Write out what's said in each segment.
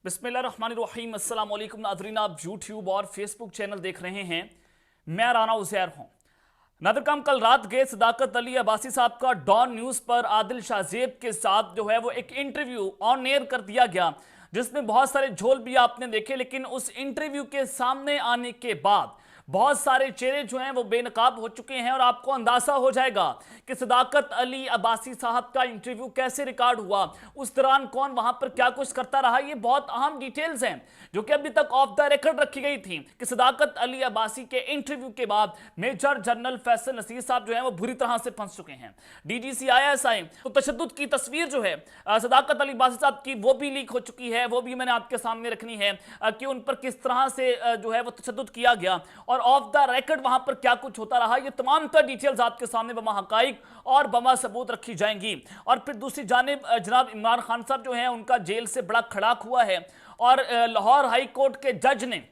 बिस्मिल्लाहिर्रहमानिर्रहीम अस्सलाम वालेकुम नाज़रीन, आप यूट्यूब और फेसबुक चैनल देख रहे हैं। मैं राना उज़ैर हूं। नादरकम कल रात गए सदाकत अली अब्बासी साहब का डॉन न्यूज़ पर आदिल शाहजेब के साथ जो है वो एक इंटरव्यू ऑन एयर कर दिया गया, जिसमें बहुत सारे झोल भी आपने देखे। लेकिन उस इंटरव्यू के सामने आने के बाद बहुत सारे चेहरे जो हैं वो बेनकाब हो चुके हैं और आपको अंदाजा हो जाएगा कि सदाकत अली अब्बासी साहब का इंटरव्यू कैसे रिकॉर्ड हुआ, उस दौरान कौन वहां पर क्या कुछ करता रहा। ये बहुत अहम डिटेल्स हैं जो कि अभी तक ऑफ द रिकॉर्ड रखी गई थी कि सदाकत अली अब्बासी के इंटरव्यू के बाद मेजर जनरल फैसल नसीर साहब जो है वो बुरी तरह से फंस चुके हैं। डीजीसी ISI तो तशद्दुद की तस्वीर जो है सदाकत अली अब्बासी साहब की वो भी लीक हो चुकी है, वो भी मैंने आपके सामने रखनी है कि उन पर किस तरह से जो है वो तशद्दुद किया गया और ऑफ द रिकॉर्ड वहां पर क्या कुछ होता रहा। ये तमाम तर डिटेल्स आपके सामने बमा हकाइक और बमा सबूत रखी जाएंगी। और फिर दूसरी जानिब जनाब इमरान खान साहब जो है उनका जेल से बड़ा खड़ाक हुआ है और लाहौर हाई कोर्ट के जज ने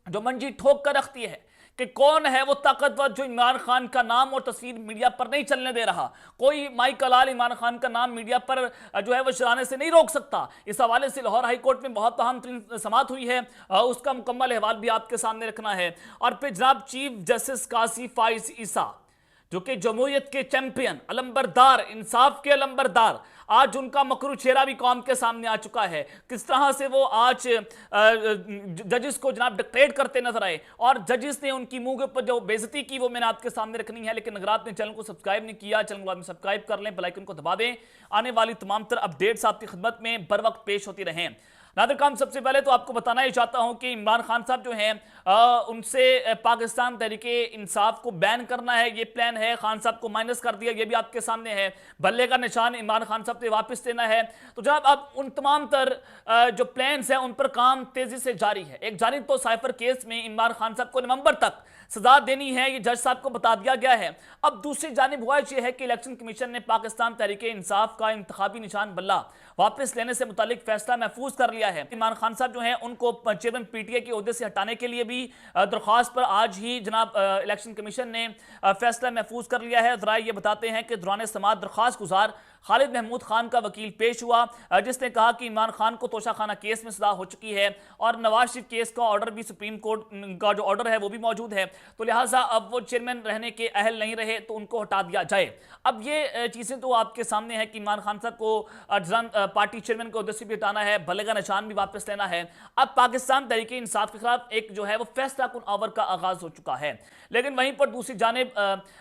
जो मंजी ठोक कर रखती है कि कौन है वो ताकतवर जो इमरान खान का नाम और तस्वीर मीडिया पर नहीं चलने दे रहा। कोई माइक हलाल इमरान खान का नाम मीडिया पर जो है वो चलाने से नहीं रोक सकता। इस हवाले से लाहौर हाई कोर्ट में बहुत अहम समाअत हुई है, उसका मुकम्मल अहवाल भी आपके सामने रखना है। और फिर जनाब चीफ जस्टिस काजी फाइज ईसा जो कि जमहूरियत के चैंपियन, अलंबरदार, इंसाफ के अलंबरदार, आज उनका मकरू चेहरा भी कौम के सामने आ चुका है। किस तरह से वो आज जजेस को जनाब डिक्टेट करते नजर आए और जजेस ने उनकी मुंह के ऊपर जो बेइज्जती की वो मैंने आपके सामने रखनी है। लेकिन अगर आपने चैनल को सब्सक्राइब नहीं किया, चैनल को सब्सक्राइब कर लें, बेल आइकन को दबा दें। आने वाली तमाम तर अपडेट्स आपकी खिदमत में बर वक्त पेश होती रहें। नादरकाम सबसे पहले तो आपको बताना ही चाहता हूं कि इमरान खान साहब जो हैं उनसे पाकिस्तान तहरीके इंसाफ को बैन करना है, ये प्लान है। खान साहब को माइनस कर दिया, ये भी आपके सामने है। बल्ले का निशान इमरान खान साहब से वापस लेना है। तो जनाब अब उन तमाम तर जो प्लान्स हैं उन पर काम तेजी से जारी है। एक जानिब तो साइफर केस में इमरान खान साहब को नवंबर तक सजा देनी है, ये जज साहब को बता दिया गया है। अब दूसरी जानिब हुआ यह है कि इलेक्शन कमीशन ने पाकिस्तान तहरीके इंसाफ का इंतखाबी निशान बल्ला वापस लेने से मुतालिक फैसला महफूज कर लिया है। इमरान खान साहब जो हैं उनको चेयरमैन PTI के ओहदे से हटाने के लिए भी दरख्वास्त पर आज ही जनाब इलेक्शन कमीशन ने फैसला महफूज कर लिया है। जरा ये बताते हैं कि दौरान समाअत दरख्वास्त गुजार खालिद महमूद खान का वकील पेश हुआ, जिसने कहा कि इमरान खान को तोशाखाना केस में सजा हो चुकी है और नवाज शरीफ केस का ऑर्डर भी सुप्रीम कोर्ट का जो ऑर्डर है वो भी मौजूद है, तो लिहाजा अब वो चेयरमैन रहने के अहल नहीं रहे तो उनको हटा दिया जाए। अब ये चीज़ें तो आपके सामने है कि इमरान खान साहब को पार्टी चेयरमैन के उद्देश्य से भी हटाना है, भले का निशान भी वापस लेना है। अब पाकिस्तान तहरीके इंसाफ के खिलाफ एक जो है वो फैसला कुन आवर का आगाज हो चुका है। लेकिन वहीं पर दूसरी जानिब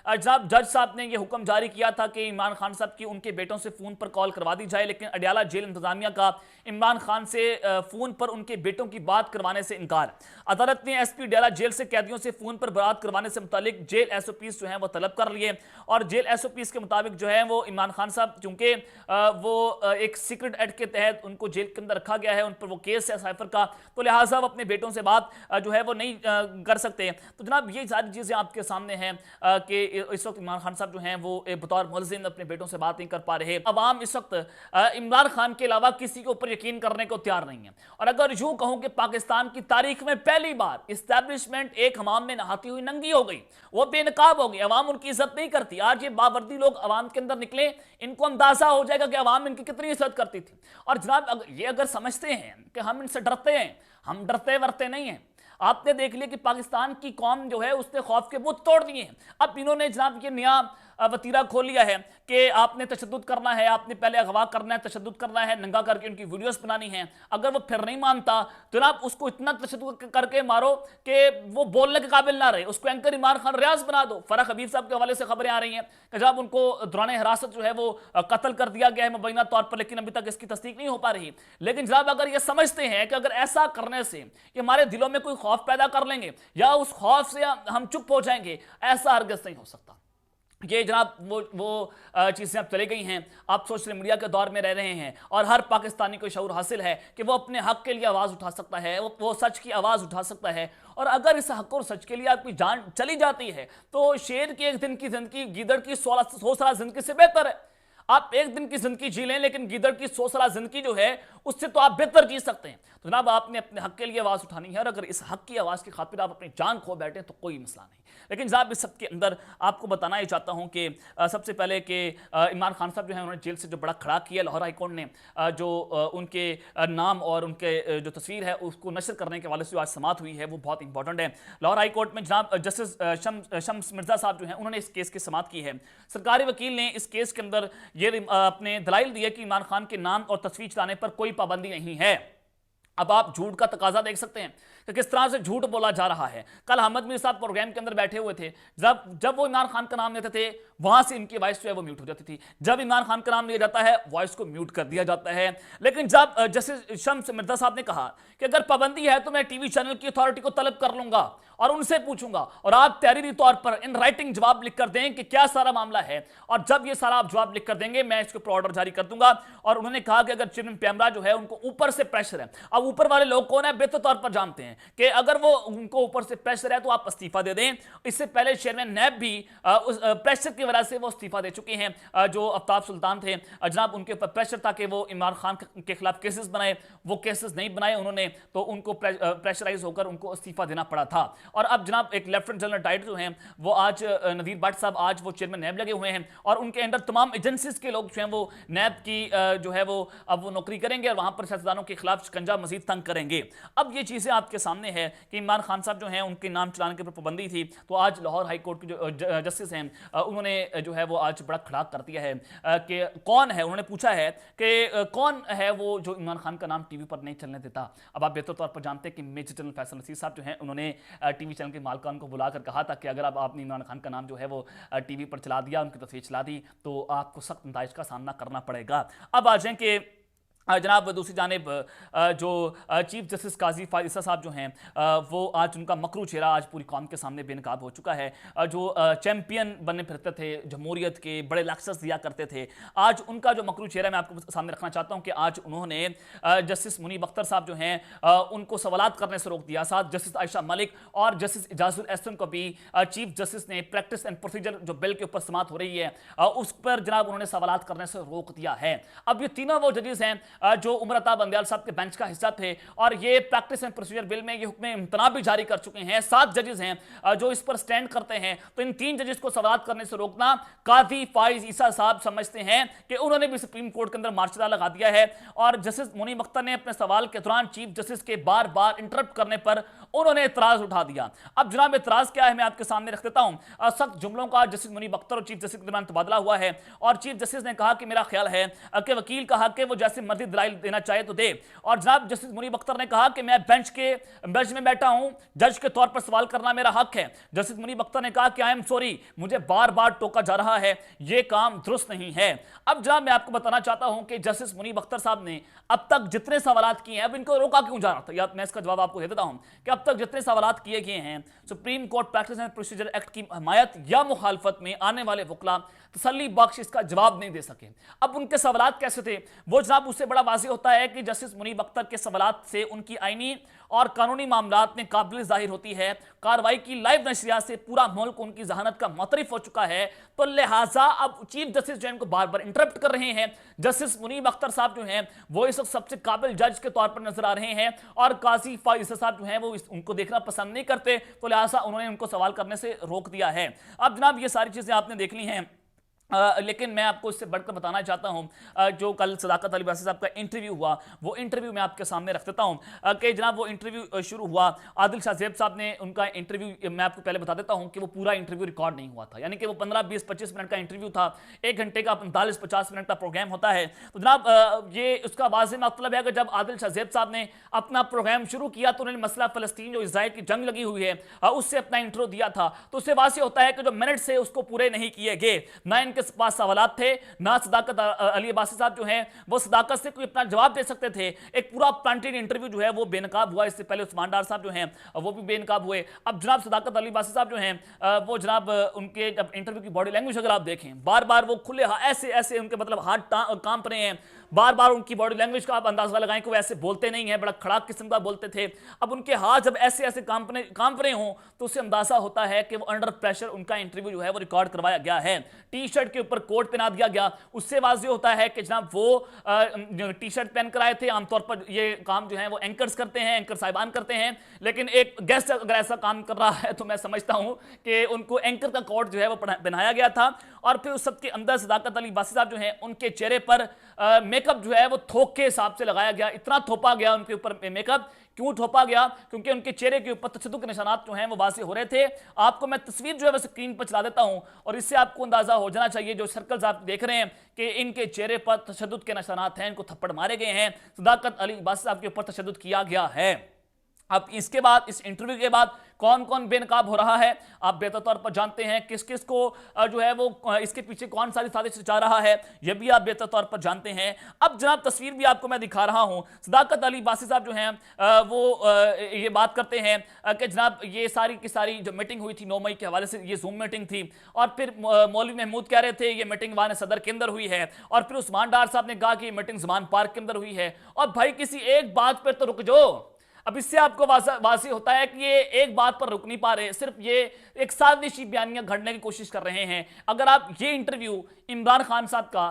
जज साहब ने यह हुक्म जारी किया था कि इमरान खान साहब की उनके बेटों से फोन पर कॉल करवा दी जाए, लेकिन अडयाला जेल इंतजामिया का इमरान खान से फोन पर उनके बेटों की बात करवाने से इनकार। अदालत ने SP अडयाला जेल से कैदियों से फोन पर बात करवाने से मुतालिक जेल SOPs जो हैं वो तलब कर लिए और जेल SOPs के मुताबिक जो है वो इमरान खान साहब चूंकि वो एक सीक्रेट एक्ट के तहत उनको जेल के अंदर रखा गया है, उन पर वो केस है साइफर का, तो लिहाजा वो अपने बेटों से बात जो है वो नहीं कर सकते। तो जनाब ये सारी चीज़ें आपके सामने हैं कि इस वक्त इमरान खान साहब जो हैं वो बतौर मुलजिम अपने बेटों से बात नहीं कर पा रहे। अवाम इस वक्त इमरान खान के अलावा किसी के ऊपर यकीन करने को तैयार नहीं है। और अगर यूं कहूं कि पाकिस्तान की तारीख में पहली बार इस्टेब्लिशमेंट एक हमाम में नहाती हुई नंगी हो गई, वो बेनकाब हो गई, अवाम उनकी इज्जत नहीं करती। आज ये बावर्दी लोग अवाम के अंदर निकले, इनको अंदाजा हो जाएगा कि अवाम इनकी कितनी इज्जत करती थी। और जनाब ये अगर समझते हैं कि हम इनसे डरते हैं, हम डरते वरते नहीं हैं। आपने देख लिया कि पाकिस्तान की कौम जो है उसने खौफ के बुत तोड़ दिए हैं। अब इन्होंने जनाब ये नया वतीरा खोल लिया है कि आपने तशद्दुद करना है, आपने पहले अगवा करना है, तशद्दुद करना है, नंगा करके उनकी वीडियोस बनानी है। अगर वो फिर नहीं मानता तो जनाब उसको इतना तशद्दुद करके मारो कि वो बोलने के काबिल ना रहे, उसको एंकर इमरान खान रियाज बना दो। फराह हबीब साहब के हवाले से खबरें आ रही हैं कि जब उनको दौरान हिरासत जो है वो कत्ल कर दिया गया है मुबैना तौर पर, लेकिन अभी तक इसकी तस्दीक नहीं हो पा रही। लेकिन जनाब अगर ये समझते हैं कि अगर ऐसा करने से कि हमारे दिलों में कोई खौफ पैदा कर लेंगे या उस खौफ से हम चुप हो जाएंगे, ऐसा हरगिज़ नहीं हो सकता। ये जनाब वो चीज़ें अब चली गई हैं। आप सोशल मीडिया के दौर में रह रहे हैं और हर पाकिस्तानी को शऊर हासिल है कि वो अपने हक के लिए आवाज़ उठा सकता है, वो सच की आवाज़ उठा सकता है। और अगर इस हक और सच के लिए आपकी जान चली जाती है तो शेर की एक दिन की जिंदगी गीदड़ की 100 साल जिंदगी से बेहतर है। आप एक दिन की जिंदगी जी लें, लेकिन गीदड़ की 100 साल जिंदगी जो है उससे तो आप बेहतर जी सकते हैं। तो जनाब आपने अपने हक के लिए आवाज उठानी है, और अगर इस हक की आवाज की खातिर आप अपनी जान खो बैठे तो कोई मसला नहीं। लेकिन जनाब इस सब के अंदर आपको बताना ही चाहता हूं कि सबसे पहले कि इमरान खान साहब जो है उन्होंने जेल से जो बड़ा खड़ा किया, लाहौर हाईकोर्ट ने जो उनके नाम और उनके जो तस्वीर है उसको नशर करने के वाले से जो आज समाअत हुई है वो बहुत इंपॉर्टेंट है। लाहौर हाईकोर्ट में जनाब जस्टिस शम्स मिर्जा साहब जो हैं उन्होंने इस केस की समाअत की है। सरकारी वकील ने इस केस के अंदर ये अपने दलाइल दिए कि इमरान खान के नाम और तस्वीर चलाने पर कोई पाबंदी नहीं है। अब आप झूठ का तकाजा देख सकते हैं कि किस तरह से झूठ बोला जा रहा है। कल अहमद मीर साहब प्रोग्राम के अंदर बैठे हुए थे, जब वो इमरान खान का नाम लेते थे वहां से इनकी वॉइस जो है वो म्यूट हो जाती थी, जब इमरान खान का नाम लिया जाता है वॉइस को म्यूट कर दिया जाता है। लेकिन जब जस्टिस शम्स मिर्जा साहब ने कहा कि अगर पाबंदी है तो मैं टीवी चैनल की अथॉरिटी को तलब कर लूंगा और उनसे पूछूंगा, और आप तहरीरी तौर पर इन राइटिंग जवाब लिख कर दें कि क्या सारा मामला है, और जब ये सारा आप जवाब लिख कर देंगे मैं इसके ऊपर ऑर्डर जारी कर दूंगा। और उन्होंने कहा कि अगर चेयरमैन पेमरा जो है उनको ऊपर से प्रेशर है, अब ऊपर वाले लोग कौन है बेहतर तौर पर जानते हैं कि अगर वो उनको ऊपर से प्रेशर है तो आप इस्तीफा दे दें। इससे पहले चेयरमैन नैब भी उस प्रेशर की वजह से वो इस्तीफा दे चुके हैं। जो आफ्ताब सुल्तान थे जनाब उनके ऊपर प्रेशर था कि वो इमरान खान के खिलाफ केसेस बनाए, वो केसेस नहीं बनाए उन्होंने, तो उनको प्रेशराइज होकर उनको इस्तीफा देना पड़ा था। और अब जनाब एक लेफ्टिनेंट जनरल डाइट जो हैं वो आज नदीर भट्ट साहब आज वो चेयरमैन नैब लगे हुए हैं, और उनके अंडर तमाम एजेंसीज के लोग जो हैं वो नैब की जो है वो अब वो नौकरी करेंगे और वहां पर सियासतदानों के खिलाफ शिकंजा मजीद तंग करेंगे। अब ये चीजें आपके सामने है कि इमरान खान साहब जो हैं उनके नाम चलाने के ऊपर पाबंदी थी, तो आज लाहौर हाई कोर्ट के जो जस्टिस हैं उन्होंने जो है वो आज बड़ा खड़ा कर दिया है कि कौन है, उन्होंने पूछा है कि कौन है वो जो इमरान खान का नाम टीवी पर नहीं चलने देता। अब आप बेहतर तौर पर जानते हैं कि मेजर जनरल फैसल नसीर साहब जो हैं उन्होंने टीवी चैनल के मालिकान को बुलाकर कहा था कि अगर अब आपने इमरान खान का नाम जो है वो टीवी पर चला दिया, उनकी तस्वीर चला दी, तो आपको सख्त नताइज का सामना करना पड़ेगा। अब आ जाएं कि जनाब दूसरी जानिब जो चीफ जस्टिस काजी फाइजा साहब जो हैं वो आज उनका मकरू चेहरा आज पूरी कौम के सामने बेनकाब हो चुका है। जो चैंपियन बनने फिरते थे, जमहूरियत के बड़े लेक्चर्स दिया करते थे, आज उनका जो मकरू चेहरा मैं आपको सामने रखना चाहता हूं कि आज उन्होंने जस्टिस मुनीब अख्तर साहब जो हैं उनको सवालात करने से रोक दिया। साथ जस्टिस आयशा मलिक और जस्टिस इजाजुल एहसन को भी चीफ जस्टिस ने प्रैक्टिस एंड प्रोसीजर जो बिल के ऊपर समाअत हो रही है उस पर जनाब उन्होंने सवालात करने से रोक दिया है। अब ये तीनों वो जजेस हैं जो उमर अता बंदयाल साहब के बेंच का हिस्सा थे, और ये प्रैक्टिस एंड प्रोसीजर बिल में ये हुक्म इम्तना भी जारी कर चुके हैं। 7 जजेस हैं जो इस पर स्टैंड करते हैं, तो इन 3 जजेस को सवाल करने से रोकना काजी फाइज ईसा साहब समझते हैं कि उन्होंने भी सुप्रीम कोर्ट के अंदर मार्शल लगा दिया है। और जस्टिस मुनीब अख्तर ने अपने सवाल के दौरान चीफ जस्टिस के बार बार इंटरप्ट करने पर उन्होंने इतराज उठा दिया। अब जनाब इतराज क्या है मैं आपके सामने रख देता हूं। सख्त जुमलों का जस्टिस मुनीब अख्तर और चीफ जस्टिस के दरमियान तबादला हुआ है, और चीफ जस्टिस ने कहा कि मेरा ख्याल है कि वकील का हक है वो जैसे मर्जी दलाइल देना चाहे तो दे। और जनाब जस्टिस मुनीब अख्तर ने कहा कि मैं बेंच में बैठा हूं, जज के तौर पर सवाल करना मेरा हक है। जस्टिस मुनीब अख्तर ने कहा कि आई एम सॉरी, मुझे बार बार टोका जा रहा है, यह काम दुरुस्त नहीं है। अब जनाब मैं आपको बताना चाहता हूं कि जस्टिस मुनीब अख्तर साहब ने अब तक जितने सवालात किए हैं, अब इनको रोका क्यों जा रहा था, या मैं इसका जवाब आपको दे देता हूं कि अब तक जितने सवालात किए गए हैं supreme court practice and procedure act की हमायत या मुखालफत में आने वाले वकला तसल्ली बख्श इसका जवाब नहीं दे सके। अब उनके सवालात कैसे थे वो जनाब उससे बड़ा वाज़ेह होता है कि जस्टिस मुनीब अख्तर के सवालात से उनकी आईनी और कानूनी मामलात में काबिल जाहिर होती है। कार्रवाई की लाइव नशरियात से पूरा मुल्क उनकी जहानत का मुतरिफ हो चुका है, तो लिहाजा अब चीफ जस्टिस जो इनको बार बार इंटरप्ट कर रहे हैं। जस्टिस मुनीब अख्तर साहब जो हैं वो इस वक्त सबसे काबिल जज के तौर पर नजर आ रहे हैं, और काजी फाइजा साहब जो हैं वो उनको देखना पसंद नहीं करते, तो लिहाजा उन्होंने उनको सवाल करने से रोक दिया है। अब जनाब ये सारी चीजें आपने देख ली हैं, लेकिन मैं आपको इससे बढ़कर बताना चाहता हूं जो कल सदाकत अली बासी साहब का इंटरव्यू हुआ, वो इंटरव्यू मैं आपके सामने रख देता हूं कि जनाब वो इंटरव्यू शुरू हुआ। आदिल शाह ज़ैब साहब ने उनका इंटरव्यू मैं आपको पहले बता देता हूं कि वो पूरा इंटरव्यू रिकॉर्ड नहीं हुआ था, यानी कि वो 15, 20, 25 मिनट का इंटरव्यू था, 1 घंटे का 45-50 मिनट का प्रोग्राम होता है। तो जनाब ये उसका वाज़ेह मतलब है कि जब आदिल शाह ज़ैब साहब ने अपना प्रोग्राम शुरू किया तो उन्होंने मसला फ़लस्तीन जो इज़राइल की जंग लगी हुई है उससे अपना इंट्रो दिया था, तो उससे वाज़ेह होता है कि जो मिनट से उसको पूरे नहीं किए गए, ना इनके पास सवालात थे, ना सदाकत अली अब्बासी साहब जो हैं वो सदाकत से कोई अपना जवाब दे सकते थे। एक पूरा प्लांटेड इंटरव्यू जो है वो बेनकाब हुआ। इससे पहले उस्मान डार साहब जो हैं वो भी बेनकाब हुए। अब जनाब सदाकत अली अब्बासी साहब जो हैं वो जनाब उनके जब इंटरव्यू की बॉडी लैंग्वेज अगर आप देखें, बार बार वो खुले ऐसे ऐसे उनके मतलब हाथ कांप रहे हैं, बार बार उनकी बॉडी लैंग्वेज का आप अंदाजा लगाएं कि वो ऐसे बोलते नहीं है, बड़ा खड़ाक किस्म का बोलते थे। अब उनके हाथ जब ऐसे ऐसे कांप रहे हों तो उससे अंदाजा होता है कि वो अंडर प्रेशर उनका इंटरव्यू जो है वो रिकॉर्ड करवाया गया है। टी शर्ट के ऊपर कोट पहना दिया गया, उससे वाज़ेह होता है कि जनाब वो टी शर्ट पहन कर आए थे। आमतौर पर ये काम जो है वो एंकर्स करते हैं, एंकर साहिबान करते हैं, लेकिन एक गेस्ट अगर ऐसा काम कर रहा है तो मैं समझता हूं कि उनको एंकर का कोट जो है वो पहनाया गया था। और फिर उस सबके अंदर सदाकत अली बासी साहब जो हैं उनके चेहरे पर मेकअप जो है वो थोक के हिसाब से लगाया गया, इतना थोपा गया उनके ऊपर मेकअप। क्यों थोपा गया? क्योंकि उनके चेहरे के ऊपर तशद्दुद के निशानात जो हैं वो वाज़ेह हो रहे थे। आपको मैं तस्वीर जो है वो स्क्रीन पर चला देता हूं और इससे आपको अंदाजा हो जाना चाहिए, जो सर्कल्स आप देख रहे हैं कि इनके चेहरे पर तशद्दुद के निशानात हैं, इनको थप्पड़ मारे गए हैं, सदाकत अली बासी साहब के ऊपर तशद्दुद किया गया है। अब इसके बाद, इस इंटरव्यू के बाद कौन कौन बेनकाब हो रहा है आप बेहतर तौर पर जानते हैं। किस किस को जो है वो इसके पीछे कौन सारी साजिश रचा रहा है यह भी आप बेहतर तौर पर जानते हैं। अब जनाब तस्वीर भी आपको मैं दिखा रहा हूं। सदाकत अली बासी साहब जो हैं वो ये बात करते हैं कि जनाब ये सारी की सारी जो मीटिंग हुई थी 9 मई के हवाले से, ये जूम मीटिंग थी। और फिर मौलवी महमूद कह रहे थे ये मीटिंग वान सदर के अंदर हुई है, और फिर उस्मान डार साहब ने कहा कि ये मीटिंग जमान पार्क के अंदर हुई है। और भाई किसी एक बात पर तो रुक जाओ। अब इससे आपको वासी होता है कि ये एक बात पर रुक नहीं पा रहे, सिर्फ ये एक साजिशी बयानियां घड़ने की कोशिश कर रहे हैं। अगर आप ये इंटरव्यू इमरान खान साहब का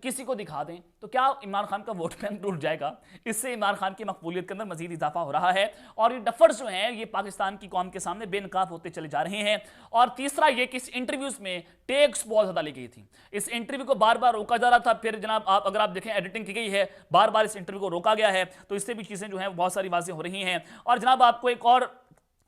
किसी को दिखा दें तो क्या इमरान खान का वोट बैंक टूट जाएगा? इससे इमरान खान की मकबूलियत के अंदर मजीद इजाफा हो रहा है और ये डफर्स जो हैं ये पाकिस्तान की कौम के सामने बेनकाब होते चले जा रहे हैं। और तीसरा ये कि इस इंटरव्यूज में टेक्स बहुत ज्यादा ली गई थी, इस इंटरव्यू को बार बार रोका जा रहा था। फिर जनाब आप अगर आप देखें एडिटिंग की गई है, बार बार इस इंटरव्यू को रोका गया है, तो इससे भी चीजें जो हैं बहुत सारी वाज़ेह हो रही हैं। और जनाब आपको एक और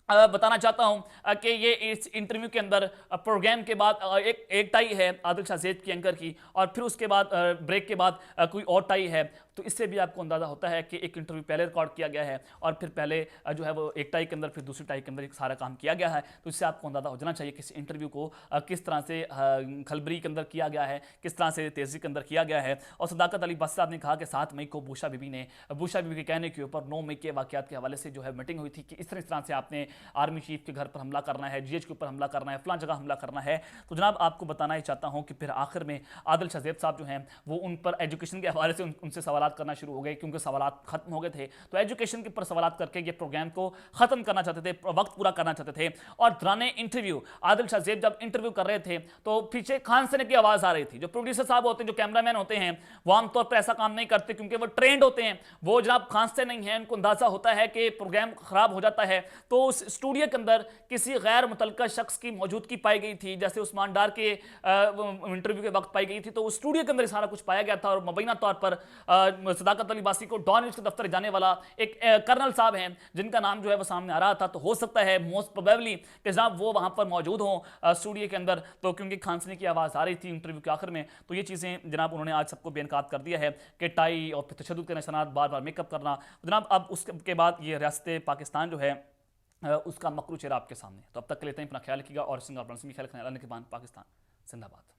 बताना चाहता हूं कि ये इस इंटरव्यू के अंदर प्रोग्राम के बाद एक टाई है आदिल शाह ज़ैद की एंकर की, और फिर उसके बाद ब्रेक के बाद कोई और टाई है। तो इससे भी आपको अंदाज़ा होता है कि एक इंटरव्यू पहले रिकॉर्ड किया गया है और फिर पहले जो है वो एक टाई के अंदर फिर दूसरी टाई के अंदर एक सारा काम किया गया है। तो इससे आपको अंदाज़ा हो जाना चाहिए कि इस इंटरव्यू को किस तरह से खलबरी के अंदर किया गया है, किस तरह से तेज़ी के अंदर किया गया है। और सदाकत अली बासी साहब ने कहा कि 7 मई को बूशा बीबी के कहने के ऊपर 9 मई के वाक़यात के हवाले से जो है मीटिंग हुई थी कि इस तरह से आपने आर्मी चीफ के घर पर हमला करना है, जीएच के ऊपर हमला करना है, फलां जगह हमला करना है। तो जनाब आपको बताना ही चाहता हूं कि फिर आखिर में आदिल शाह ज़ैद साहब जो हैं वो उन पर एजुकेशन के हवाले से उनसे सवालात करना शुरू हो गए, क्योंकि सवालात खत्म हो गए थे। तो एजुकेशन के ऊपर सवालात करके ये प्रोग्राम को खत्म करना चाहते थे, वक्त पूरा करना चाहते थे। और दौरान इंटरव्यू आदिल शाह ज़ैद जब इंटरव्यू कर रहे थे तो पीछे खान सेना की आवाज़ आ रही थी। जो प्रोड्यूसर साहब होते हैं, जो कैमरामैन होते हैं, वो आमतौर पर ऐसा काम नहीं करते क्योंकि वो ट्रेंड होते हैं, वो जनाब खान से नहीं है, उनको अंदाजा होता है कि प्रोग्राम खराब हो जाता है। तो उस स्टूडियो के अंदर किसी गैर मुतल्लका शख्स की मौजूदगी पाई गई थी, जैसे उस्मान डार के इंटरव्यू के वक्त पाई गई थी। तो उस स्टूडियो के अंदर सारा कुछ पाया गया था और मुबैना तौर पर सदाकत अली बासी को डॉन न्यूज़ के दफ्तर जाने वाला एक कर्नल साहब हैं जिनका नाम जो है वो सामने आ रहा था। तो हो सकता है मोस्ट प्रोबेबली कि जनाब वो वहां पर मौजूद हों स्टूडियो के अंदर, तो क्योंकि खांसने की आवाज़ आ रही थी इंटरव्यू के आखिर में। तो ये चीज़ें जनाब उन्होंने आज सबको बेनकाब कर दिया है कि टाई और तशद्दुद के निशानात, बार बार मेकअप करना। जनाब अब उसके बाद ये रियासत पाकिस्तान जो है उसका मकरू चेहरा आपके सामने। तो अब तक के लेते हैं, अपना ख्याल रखिएगा और सिंगापुर ख्याल रखने के बाद पाकिस्तान जिंदाबाद।